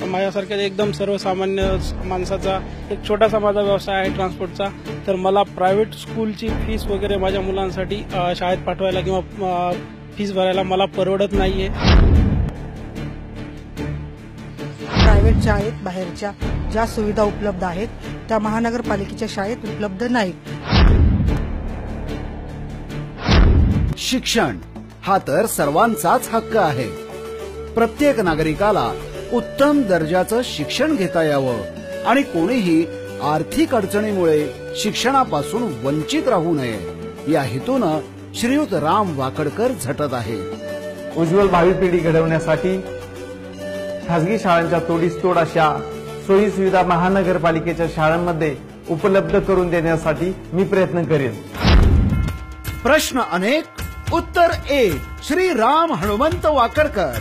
माझ्यासारख्या एकदम सर्वसामान्य माणसाचा एक छोटासा माझा व्यवसाय आहे ट्रान्सपोर्टचा, तर मला प्रायव्हेट स्कूलची फीस वगैरे माझ्या मुलांसाठी शाळेत पाठवायला किंवा फीस भरायला मला परवडत नाहीये। प्रायव्हेट शाळेत बाहेरच्या ज्या सुविधा उपलब्ध आहेत त्या महानगरपालिकेच्या शाळेत उपलब्ध नाहीत। शिक्षण हा तर सर्वांचाच हक्क आहे। प्रत्येक नागरिकाला उत्तम दर्जाचं शिक्षण घेता यावं आणि कोणीही आर्थिक अडचणीमुळे शिक्षणापासून वंचित राहू नये या हेतूनं श्रीयुत राम वाकडकर झटत आहेत। उज्ज्वल भावी पिढी घडवण्यासाठी खासगी शाळांच्या तोडीस तोड अशा सोयी सुविधा महानगरपालिकेच्या शाळांमध्ये उपलब्ध करून देण्यासाठी मी प्रयत्न करेन। प्रश्न अनेक उत्तर एक। श्री राम हनुमंत वाकडकर।